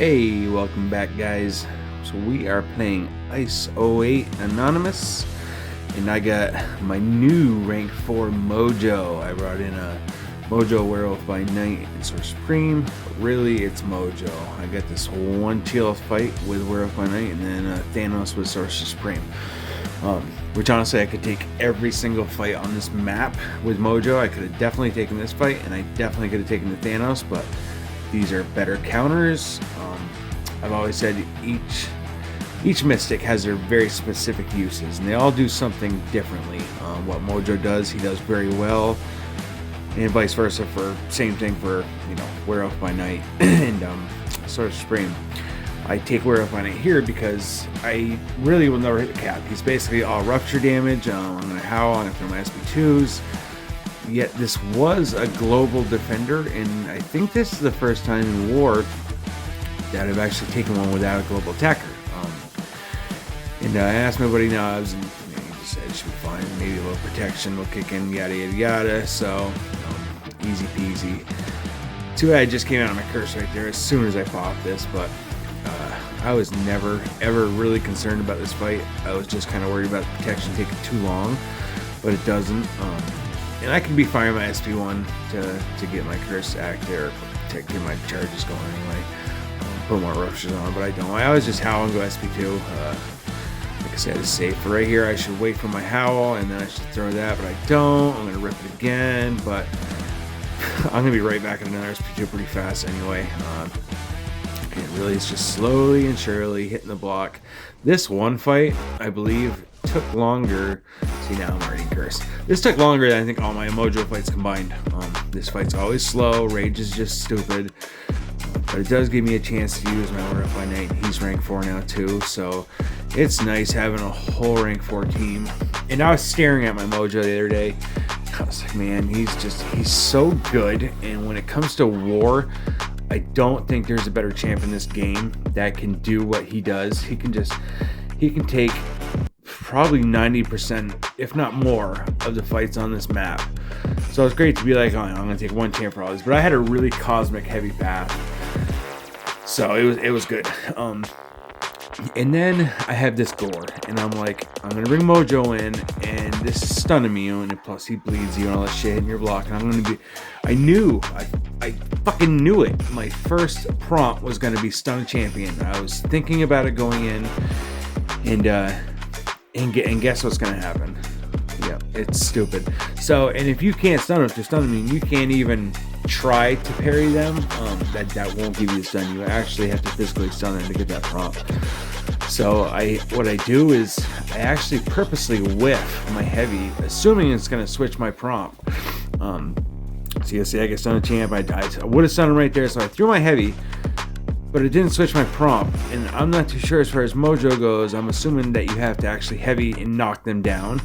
Hey, welcome back, guys. So we are playing ISO8 Anonymous, and I got my new rank 4 Mojo. I brought in a Mojo Werewolf by Night and Source Supreme, but really it's Mojo. I got this one teal fight with Werewolf by Night, and then Thanos with Source Supreme. Which honestly, I could take every single fight on this map with Mojo. I could have definitely taken this fight, and I definitely could have taken the Thanos, but these are better counters. I've always said each mystic has their very specific uses, and they all do something differently. What Mojo does, he does very well, and vice versa for same thing for Werewolf by Night and Source Supreme. I take Werewolf by Night here because I really will never hit the cap. He's basically all rupture damage. I'm going to howl, I'm going to throw my SP2s. Yet this was a global defender, and I think this is the first time in war that I've actually taken one without a global attacker. And I asked my buddy now, he just said it should be fine. Maybe a little protection will kick in, yada yada yada. So easy peasy. Too bad I just came out of my curse right there as soon as I popped this, but I was never ever really concerned about this fight. I was just kind of worried about the protection taking too long, but it doesn't. And I can be firing my SP1 to get my curse active or to get my charges going anyway. Put more ruptures on, but I don't. I always just howl and go SP2. Like I said, it's safe. For right here, I should wait for my howl, and then I should throw that, but I don't. I'm going to rip it again, but I'm going to be right back at another SP2 pretty fast anyway. And really, it's just slowly and surely hitting the block. This one fight, I believe, took longer. See, now I'm already cursed. This took longer than I think all my Mojo fights combined. This fight's always slow. Rage is just stupid. But it does give me a chance to use my Werewolf by Night. He's rank 4 now too, so it's nice having a whole rank 4 team. And I was staring at my Mojo the other day. I was like, man, he's so good. And when it comes to war, I don't think there's a better champ in this game that can do what he does. He can take probably 90%, if not more, of the fights on this map. So it's great to be like, oh, I'm going to take one champ for all these. But I had a really cosmic heavy path. So it was good. And then I have this gore, and I'm like, I'm gonna bring Mojo in, and this is stun immune, and plus he bleeds you and all that shit, and you're blocking. I fucking knew it. My first prompt was gonna be stun champion. I was thinking about it going in, and guess what's gonna happen? Yeah, it's stupid. So, and if you can't stun them, if they're stun immune, you can't even try to parry them. That won't give you a stun. You actually have to physically stun them to get that prompt. So what I do is I actually purposely whiff my heavy, assuming it's going to switch my prompt. So you see, I get stunned a champ. I would have stunned him right there, so I threw my heavy, but it didn't switch my prompt. And I'm not too sure as far as Mojo goes. I'm assuming that you have to actually heavy and knock them down.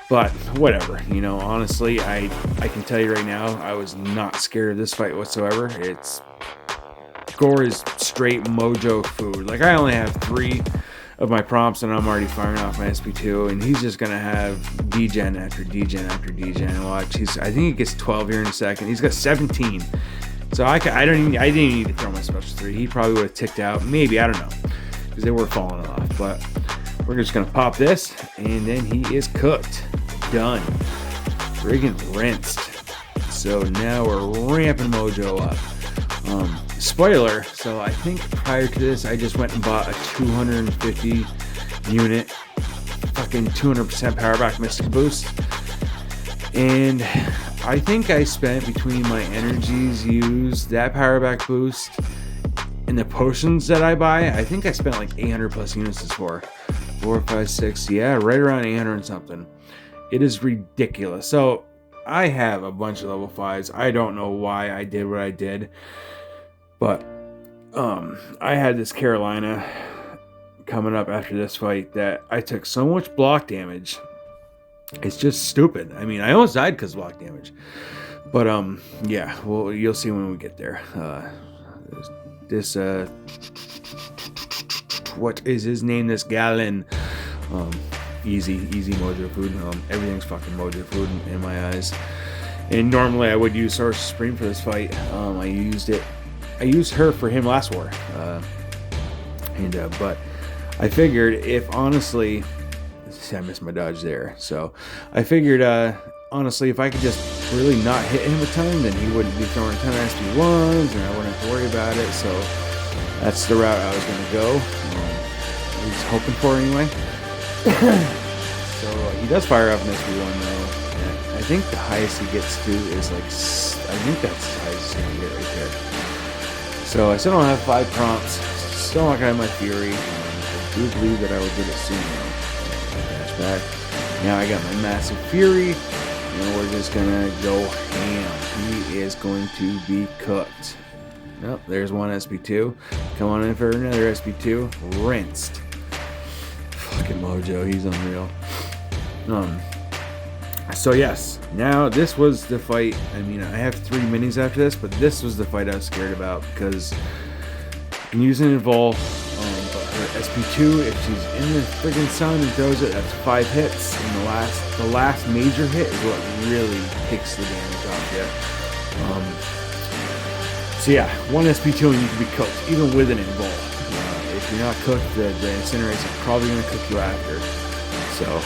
But whatever, honestly, I can tell you right now, I was not scared of this fight whatsoever. Gore is straight Mojo food. Like, I only have 3 of my prompts, and I'm already firing off my SP2, and he's just gonna have degen after degen after degen. Watch, I think he gets 12 here in a second. He's got 17. So I didn't need to throw my special 3. He probably would have ticked out. Maybe, I don't know, because they were falling off. But we're just gonna pop this, and then he is cooked. Done. Friggin' rinsed. So now we're ramping Mojo up. Spoiler, so I think prior to this, I just went and bought a 250 unit, fucking 200% power back Mystic Boost. And I think I spent, between my energies used, that power back boost, and the potions that I buy, I think I spent like 800 plus units this for. 4, 5, 6, yeah, right around 800 and something. It is ridiculous. So I have a bunch of level 5s. I don't know why I did what I did. But I had this Carolina coming up after this fight that I took so much block damage. It's just stupid. I mean, I almost died because of block damage. But yeah, well, you'll see when we get there. What is his name? This Gallon. Easy Mojo food. Everything's fucking Mojo food in my eyes. And normally I would use Source Supreme for this fight. I used it I used her for him last war, but I figured if honestly, I missed my dodge there. So I figured honestly, if I could just really not hit him a ton, then he wouldn't be throwing a ton of SP1s, and I wouldn't have to worry about it. So that's the route I was going to go. I was hoping for anyway. So he does fire up an SP1 though. And I think the highest he gets to is like, I think that's the highest he's going to get right there. So I still don't have 5 prompts. Still not going to have my Fury. I do believe that I will get it soon though. Dash back. Now I got my massive Fury. And we're just gonna go ham. He is going to be cooked. Nope, there's one SP2. Come on in for another SP2. Rinsed. Fucking Mojo, he's unreal. So yes, now this was the fight. I mean, I have 3 minis after this, but this was the fight I was scared about because I'm using Evolve. But her SP2, if she's in the friggin' sun and throws it, that's 5 hits. And the last major hit is what really takes the damage off you. So yeah, 1 SP2 and you can be cooked, even with an Evolve. If you're not cooked, the Incinerator is probably going to cook you after. So,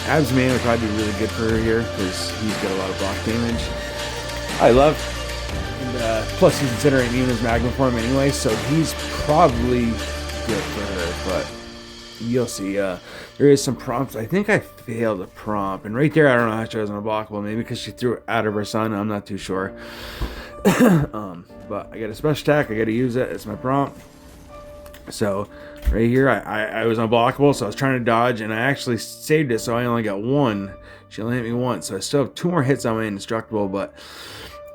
Ab's Man would probably be really good for her here because he's got a lot of block damage. I love, and plus he's Incinerating even his Magma form anyway, so he's probably good for her. But you'll see. There is some prompts. I think I failed a prompt, and right there I don't know how she was unblockable. Maybe because she threw it out of her sun. I'm not too sure. But I got a special attack. I got to use it. It's my prompt. So right here I was unblockable, so I was trying to dodge, and I actually saved it, so I only got 1. She only hit me once, so I still have 2 more hits on my indestructible, but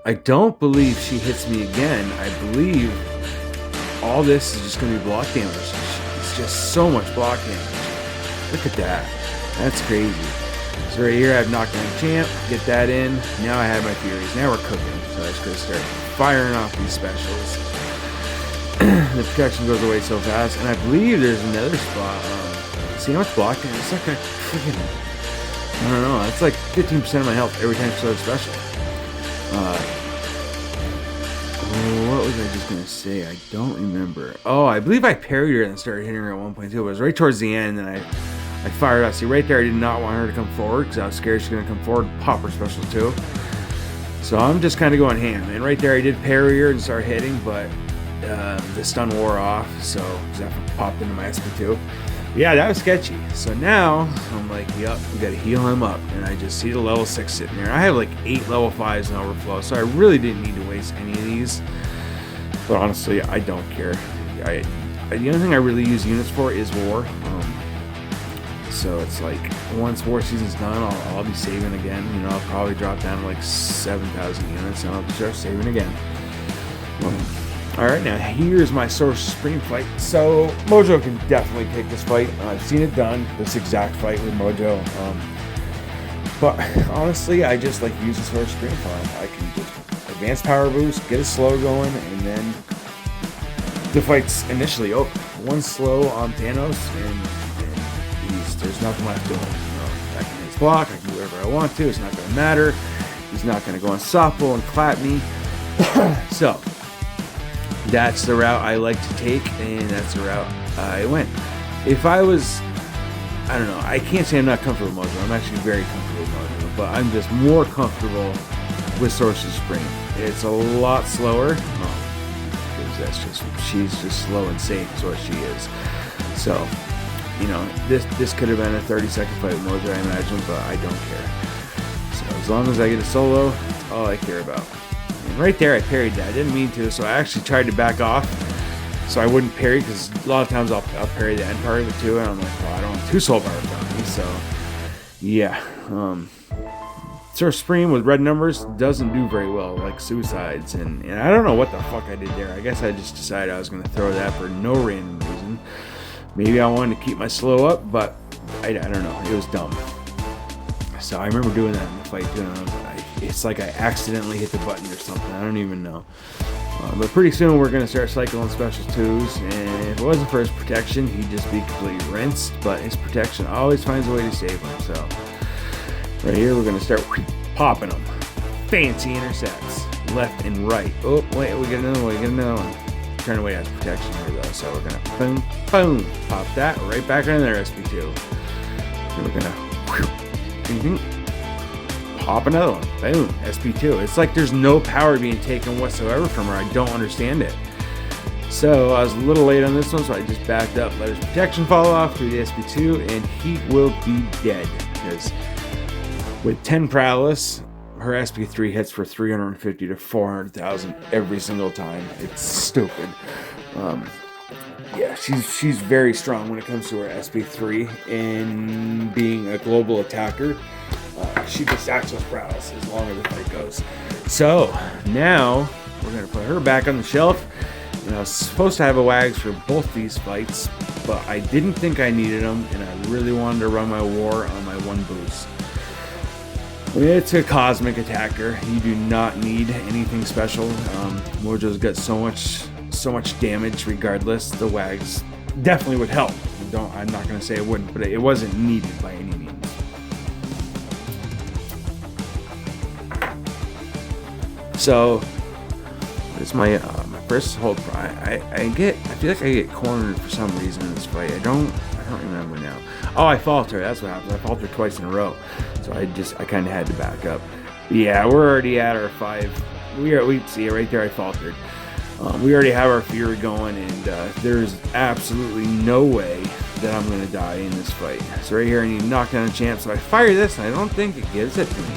I don't believe she hits me again. I believe all this is just going to be block damage. It's just so much block damage. Look at that. That's crazy. So right here I have knockdown champ. Get that in. Now I have my Furies. Now we're cooking. So I just going to start firing off these specials. The protection goes away so fast, and I believe there's another spot. See how much block damage? It's like a freaking, I don't know. It's like 15% of my health every time she throws a special. What was I just gonna say? I don't remember. Oh, I believe I parried her and started hitting her at 1.2. It was right towards the end, and I fired out. See, right there, I did not want her to come forward because I was scared she's gonna come forward and pop her special too. So I'm just kind of going ham. And right there, I did parry her and start hitting, but the stun wore off, so that popped into my SP2. Yeah, that was sketchy. So now I'm like, yep, we gotta heal him up, and I just see the level 6 sitting there. I have like 8 level 5s in overflow, so I really didn't need to waste any of these. But honestly, I don't care. The only thing I really use units for is war. So it's like once war season's done, I'll be saving again. You know, I'll probably drop down to like 7,000 units, and I'll start saving again. Alright, now here's my Source Supreme fight. So, Mojo can definitely take this fight. I've seen it done, this exact fight with Mojo. But honestly, I just like use the Source Supreme farm. I can just advance power boost, get a slow going, and then the fight's initially over. 1 slow on Thanos, and there's nothing left to him. You know, I can hit his block, I can do whatever I want to, it's not going to matter. He's not going to go unstoppable and clap me. So, that's the route I like to take, and that's the route I went. If I was, I don't know, I can't say I'm not comfortable with Mojo. I'm actually very comfortable with Mojo, but I'm just more comfortable with Sorcerer Supreme. It's a lot slower, because she's just slow and safe, is what she is. So, you know, this could have been a 30-second fight with Mojo, I imagine, but I don't care. So as long as I get a solo, that's all I care about. And right there, I parried that. I didn't mean to, so I actually tried to back off so I wouldn't parry, because a lot of times I'll parry the end part of it too, and I'm like, well, I don't want 2 soul powers on me, so yeah. Sorcerer Supreme with red numbers doesn't do very well, like suicides, and I don't know what the fuck I did there. I guess I just decided I was going to throw that for no random reason. Maybe I wanted to keep my slow up, but I don't know. It was dumb. So I remember doing that in the fight too, and it's like I accidentally hit the button or something. I don't even know. But pretty soon we're going to start cycling special 2s, and if it wasn't for his protection, he'd just be completely rinsed, but his protection always finds a way to save him. So right here we're going to start popping them. Fancy intercepts. left and right. Oh, wait, we get another one. Turn away has protection here though, so we're gonna boom, boom, pop that right back in there, SP2. And we're gonna pop another one, boom, SP2. It's like there's no power being taken whatsoever from her. I don't understand it. So I was a little late on this one, so I just backed up, let his protection fall off through the SP2, and he will be dead. Because with 10 prowess, her SP3 hits for 350 to 400,000 every single time. It's stupid. Yeah, she's very strong when it comes to her SP3, and being a global attacker, she just acts with prowess as long as the fight goes. So now we're gonna put her back on the shelf. And I was supposed to have a WAGs for both these fights, but I didn't think I needed them, and I really wanted to run my war on my one boost. It's a cosmic attacker. You do not need anything special. Mojo's got so much damage regardless. The WAGs definitely would help. I'm not going to say it wouldn't, but it wasn't needed by any means. So it's my first hold. I feel like I get cornered for some reason in this fight. I don't remember now. Oh, I faltered. That's what happened. I faltered twice in a row. So I kind of had to back up. But yeah, we're already at our 5. We see it right there. I faltered. We already have our Fury going, and there's absolutely no way that I'm going to die in this fight. So right here, I need to knock down a champ. So I fire this, and I don't think it gives it to me.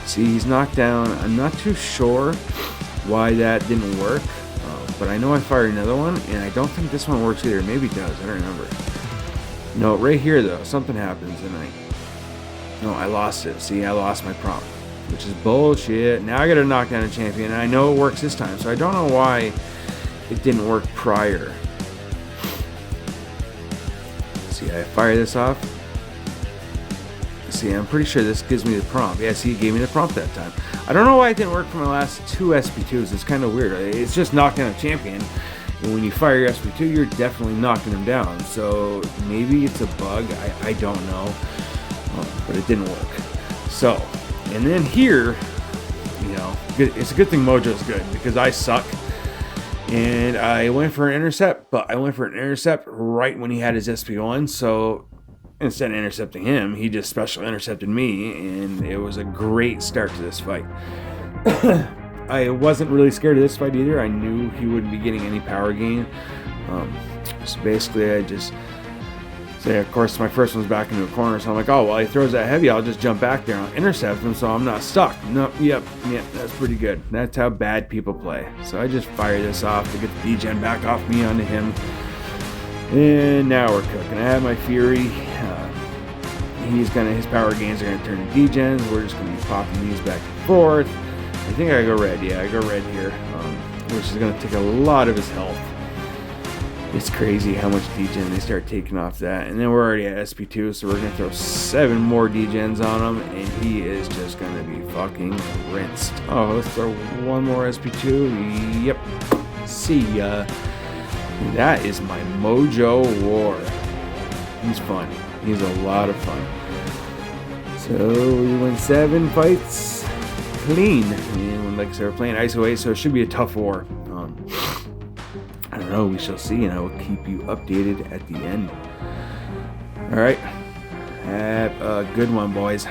See, he's knocked down. I'm not too sure why that didn't work, but I know I fired another one, and I don't think this one works either. Maybe it does. I don't remember. No, right here though, something happens, and I lost it. See, I lost my prompt, which is bullshit. Now I got to knock down a champion, and I know it works this time, so I don't know why it didn't work prior. See, I fire this off. See, I'm pretty sure this gives me the prompt. Yeah, see, it gave me the prompt that time. I don't know why it didn't work for my last 2 SP2s. It's kind of weird. It's just knocking down a champion. And when you fire your SP2, you're definitely knocking them down. So maybe it's a bug. I don't know. But it didn't work. So, and then here, it's a good thing Mojo's good, because I suck. And I went for an intercept, but I went for an intercept right when he had his SP1. So instead of intercepting him, he just special intercepted me, and it was a great start to this fight. I wasn't really scared of this fight either. I knew he wouldn't be getting any power gain. So basically I just say, of course, my first one's back into a corner, so I'm like, oh, well, he throws that heavy, I'll just jump back there and I'll intercept him so I'm not stuck. No, yep, that's pretty good. That's how bad people play. So I just fire this off to get the degen back off me onto him. And now we're cooking. I have my Fury. His power gains are gonna turn to degens. We're just gonna be popping these back and forth. I think I go red. Yeah, I go red here, which is gonna take a lot of his health. It's crazy how much degen they start taking off that. And then we're already at SP2, so we're gonna throw 7 more degens on him, and he is just gonna be fucking rinsed. Oh, let's throw 1 more SP2. Yep. See ya. That is my Mojo war. He's fun. He's a lot of fun. So we win 7 fights clean. And like I said, we're playing ISO8, so it should be a tough war. I don't know. We shall see, and I will keep you updated at the end. All right. Have a good one, boys.